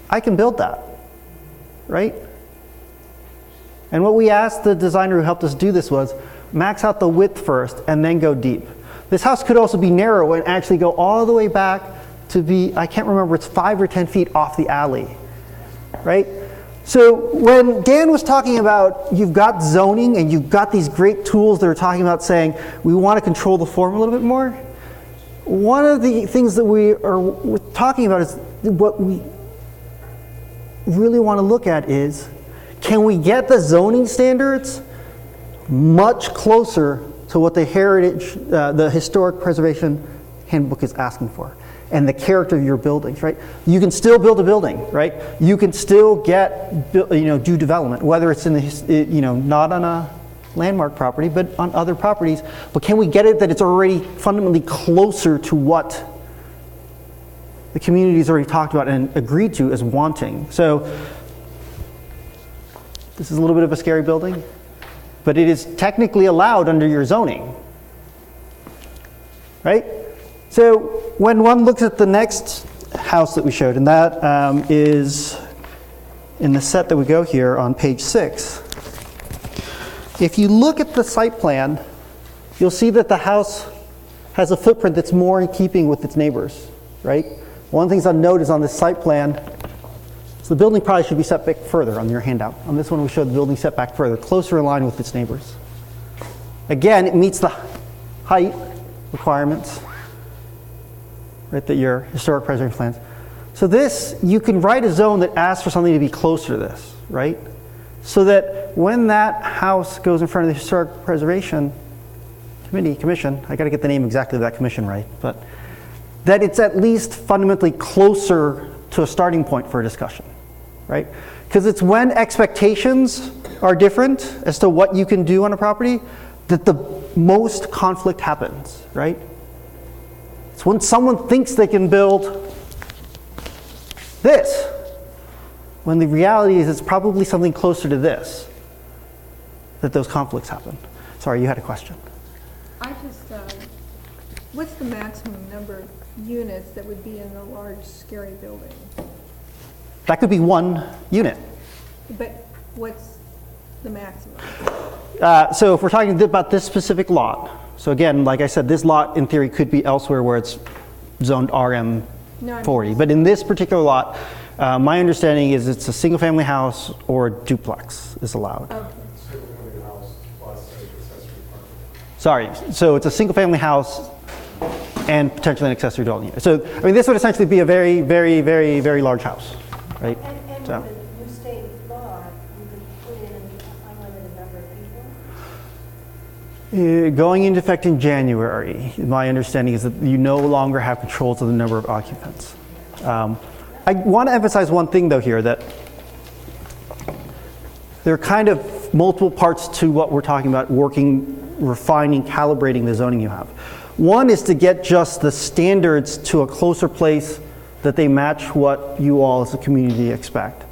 I can build that, right? And what we asked the designer who helped us do this was max out the width first and then go deep. This house could also be narrow and actually go all the way back to be, I can't remember, it's 5 or 10 feet off the alley, right? So when Dan was talking about you've got zoning and you've got these great tools that are talking about saying we want to control the form a little bit more, one of the things that we're talking about is what we really want to look at is, can we get the zoning standards much closer to what the the historic preservation handbook is asking for, and the character of your buildings, right? You can still build a building, right? You can still do development, whether it's in the, not on a landmark property, but on other properties. But can we get it that it's already fundamentally closer to what the community's already talked about and agreed to as wanting? So this is a little bit of a scary building, but it is technically allowed under your zoning, right? So when one looks at the next house that we showed, and that is in the set that we go here on page 6, if you look at the site plan, you'll see that the house has a footprint that's more in keeping with its neighbors, right? One of the things I'll note is on this site plan, so the building probably should be set back further on your handout. On this one, we showed the building set back further, closer in line with its neighbors. Again, it meets the height requirements, right, that your historic preservation plans. So this, you can write a zone that asks for something to be closer to this, right? So that when that house goes in front of the Historic Preservation Commission, I got to get the name exactly of that commission right, but that it's at least fundamentally closer to a starting point for a discussion, right? Because it's when expectations are different as to what you can do on a property that the most conflict happens, right? It's when someone thinks they can build this, when the reality is it's probably something closer to this, that those conflicts happen. Sorry, you had a question. I just, what's the maximum number of units that would be in a large, scary building? That could be one unit. But what's the maximum? So if we're talking about this specific lot, so again, like I said, this lot in theory could be elsewhere where it's zoned RM40. But in this particular lot, my understanding is it's a single family house or a duplex is allowed. Okay. Sorry, so it's a single family house and potentially an accessory dwelling unit. So, I mean, this would essentially be a very, very, very, very large house, right? And So. with the new state law, you can put in an unlimited number of people? Going into effect in January, my understanding is that you no longer have controls of the number of occupants. I want to emphasize one thing, though, here, that there are kind of multiple parts to what we're talking about, refining, calibrating the zoning you have. One is to get just the standards to a closer place that they match what you all as a community expect.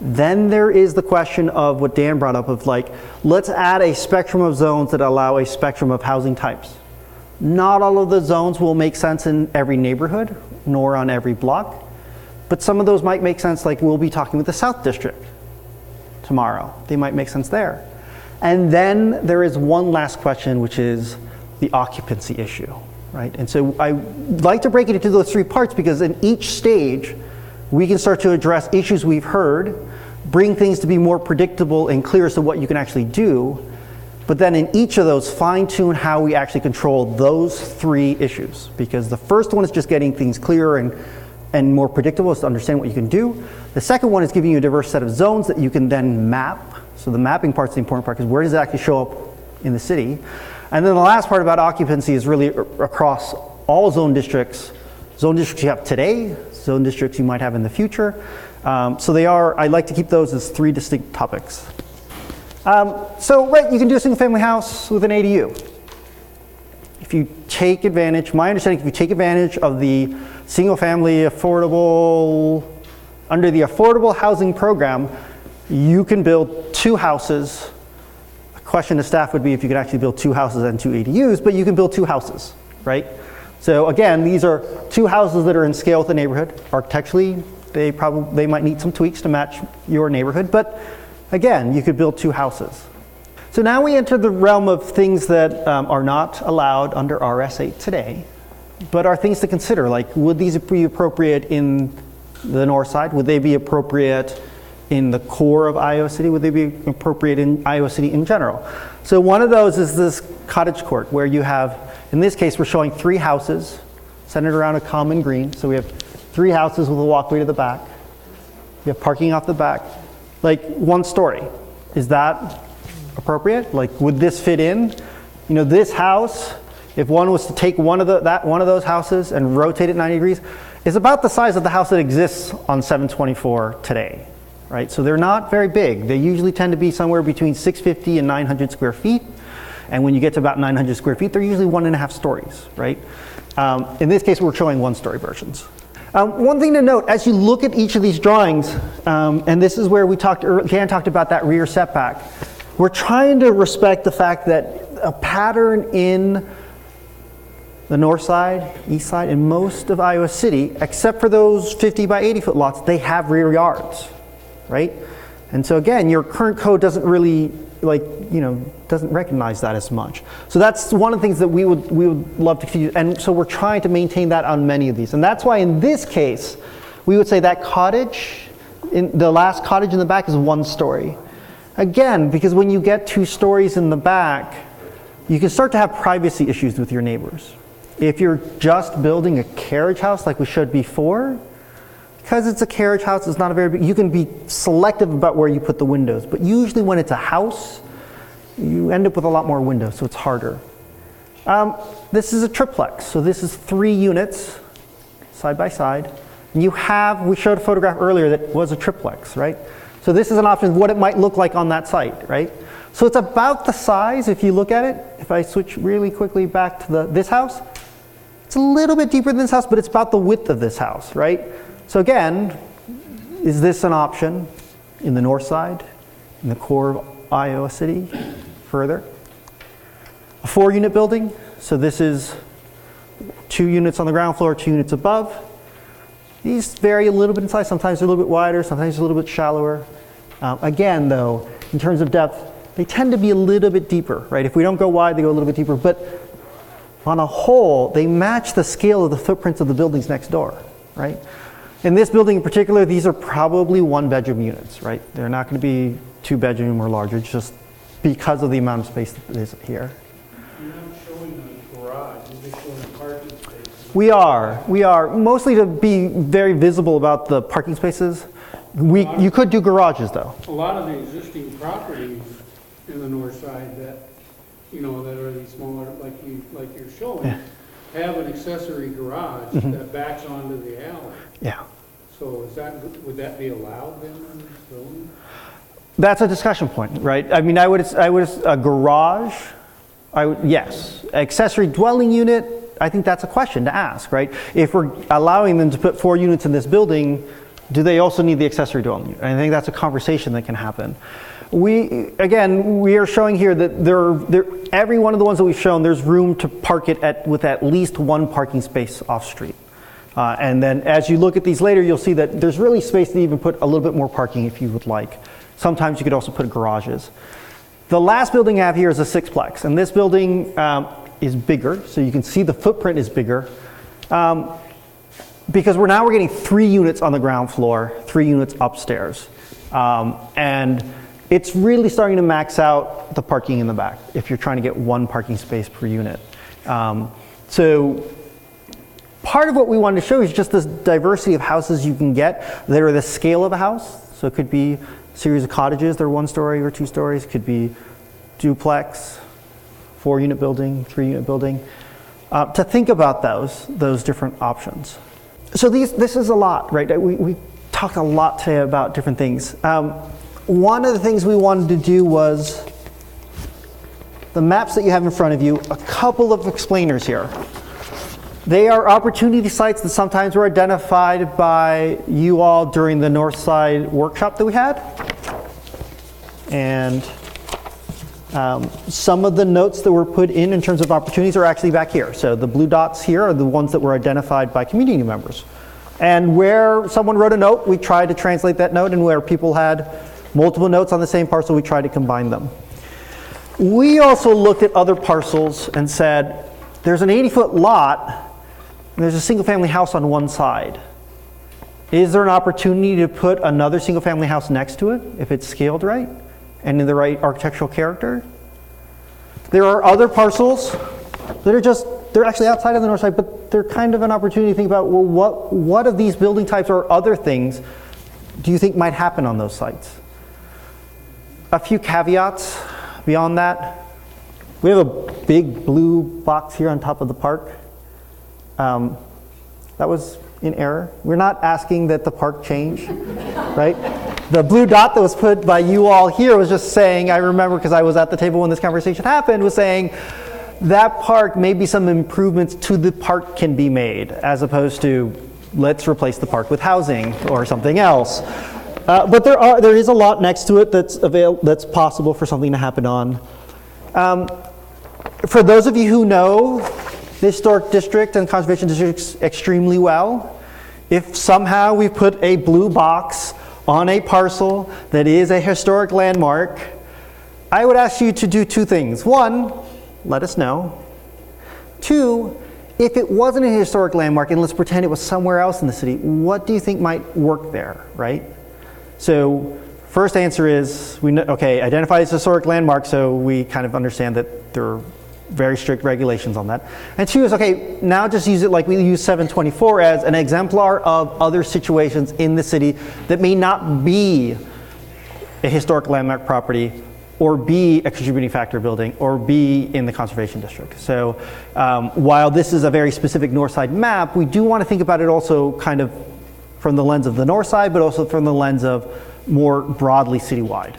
Then there is the question of what Dan brought up of like, let's add a spectrum of zones that allow a spectrum of housing types. Not all of the zones will make sense in every neighborhood, nor on every block, but some of those might make sense, like we'll be talking with the South District tomorrow. They might make sense there. And then there is one last question, which is the occupancy issue, right? And so I like to break it into those three parts because in each stage, we can start to address issues we've heard, bring things to be more predictable and clear as to what you can actually do, but then in each of those, fine-tune how we actually control those three issues. Because the first one is just getting things clearer and more predictable, is to understand what you can do. The second one is giving you a diverse set of zones that you can then map. So the mapping part's the important part, because where does it actually show up in the city? And then the last part about occupancy is really across all zone districts you have today, zone districts you might have in the future. So I like to keep those as three distinct topics. Right, you can do a single family house with an ADU. If you take advantage, my understanding, if you take advantage of the single family affordable, under the affordable housing program, you can build 2 houses. A question to staff would be if you could actually build 2 houses and 2 ADUs, but you can build 2 houses, right? So again, these are 2 houses that are in scale with the neighborhood. Architecturally, they might need some tweaks to match your neighborhood, but again, you could build 2 houses. So now we enter the realm of things that are not allowed under RS8 today, but are things to consider, like would these be appropriate in the north side? Would they be appropriate in the core of Iowa City? Would they be appropriate in Iowa City in general? So one of those is this Cottage Court, where you have, in this case, we're showing 3 houses centered around a common green. So we have 3 houses with a walkway to the back. We have parking off the back, like 1 story. Is that appropriate? Like, would this fit in? You know, this house, if one was to take one of those houses and rotate it 90 degrees, is about the size of the house that exists on 724 today, right? So they're not very big. They usually tend to be somewhere between 650 and 900 square feet. And when you get to about 900 square feet, they're usually 1.5 stories, right? In this case, we're showing 1-story versions. One thing to note, as you look at each of these drawings, and this is where we talked about that rear setback, we're trying to respect the fact that a pattern in the north side, east side, and most of Iowa City, except for those 50 by 80 foot lots, they have rear yards, right? And so again, your current code doesn't really, doesn't recognize that as much. So that's one of the things that we would love to use, and so we're trying to maintain that on many of these. And that's why in this case, we would say that cottage, the last cottage in the back is 1 story. Again, because when you get 2 stories in the back, you can start to have privacy issues with your neighbors. If you're just building a carriage house like we showed before, because it's a carriage house, it's not a very big, you can be selective about where you put the windows. But usually when it's a house, you end up with a lot more windows, so it's harder. This is a triplex, so this is 3 units, side by side. And we showed a photograph earlier that was a triplex, right? So this is an option of what it might look like on that site, right? So it's about the size, if you look at it. If I switch really quickly back to this house, it's a little bit deeper than this house, but it's about the width of this house, right? So again, is this an option in the north side, in the core of Iowa City, further? A 4-unit building, so this is 2 units on the ground floor, 2 units above. These vary a little bit in size. Sometimes they're a little bit wider, sometimes a little bit shallower. Again, though, in terms of depth, they tend to be a little bit deeper, right? If we don't go wide, they go a little bit deeper. But on a whole, they match the scale of the footprints of the buildings next door, right? In this building in particular, these are probably 1-bedroom units, right? They're not going to be 2-bedroom or larger, just because of the amount of space that is here. You're not showing a garage, you're just showing parking spaces. We are, mostly to be very visible about the parking spaces. You could do garages, though. A lot of the existing properties in the north side that are these smaller, like you're showing, have an accessory garage that backs onto the alley. Yeah. So would that be allowed then in this building? That's a discussion point, right? I mean, a garage, yes. Accessory dwelling unit, I think that's a question to ask, right? If we're allowing them to put 4 units in this building, do they also need the accessory dwelling unit? I think that's a conversation that can happen. We are showing here that every one of the ones that we've shown, there's room to park it with at least 1 parking space off street. And then as you look at these later, you'll see that there's really space to even put a little bit more parking if you would like. Sometimes you could also put garages. The last building I have here is a sixplex, and this building is bigger, so you can see the footprint is bigger. Because we're getting 3 units on the ground floor, 3 units upstairs. And it's really starting to max out the parking in the back if you're trying to get 1 parking space per unit. So part of what we wanted to show is just this diversity of houses you can get that are the scale of a house. So it could be a series of cottages, they're 1 story or 2 stories. It could be duplex, 4-unit building, 3-unit building. To think about those different options. So this is a lot, right? We talked a lot today about different things. One of the things we wanted to do was the maps that you have in front of you, a couple of explainers here. They are opportunity sites that sometimes were identified by you all during the Northside workshop that we had. And some of the notes that were put in terms of opportunities are actually back here. So the blue dots here are the ones that were identified by community members. And where someone wrote a note, we tried to translate that note, and where people had multiple notes on the same parcel, we tried to combine them. We also looked at other parcels and said, there's an 80-foot lot, and there's a single-family house on one side. Is there an opportunity to put another single-family house next to it if it's scaled right and in the right architectural character? There are other parcels that they're actually outside of the north side, but they're kind of an opportunity to think about, well, what of these building types or other things do you think might happen on those sites? A few caveats beyond that. We have a big blue box here on top of the park. That was in error. We're not asking that the park change, right? The blue dot that was put by you all here was just saying, I remember because I was at the table when this conversation happened, was saying that park, maybe some improvements to the park can be made, as opposed to let's replace the park with housing or something else. But there is a lot next to it that's possible for something to happen on. For those of you who know the historic district and conservation districts extremely well, if somehow we put a blue box on a parcel that is a historic landmark, I would ask you to do 2 things. 1, let us know. 2, if it wasn't a historic landmark, and let's pretend it was somewhere else in the city, what do you think might work there, right? So first answer is, identify as a historic landmark, so we kind of understand that there are very strict regulations on that. And 2 is, now just use it like we use 724 as an exemplar of other situations in the city that may not be a historic landmark property, or be a contributing factor building, or be in the conservation district. So while this is a very specific Northside map, we do want to think about it also kind of from the lens of the Northside, but also from the lens of more broadly citywide.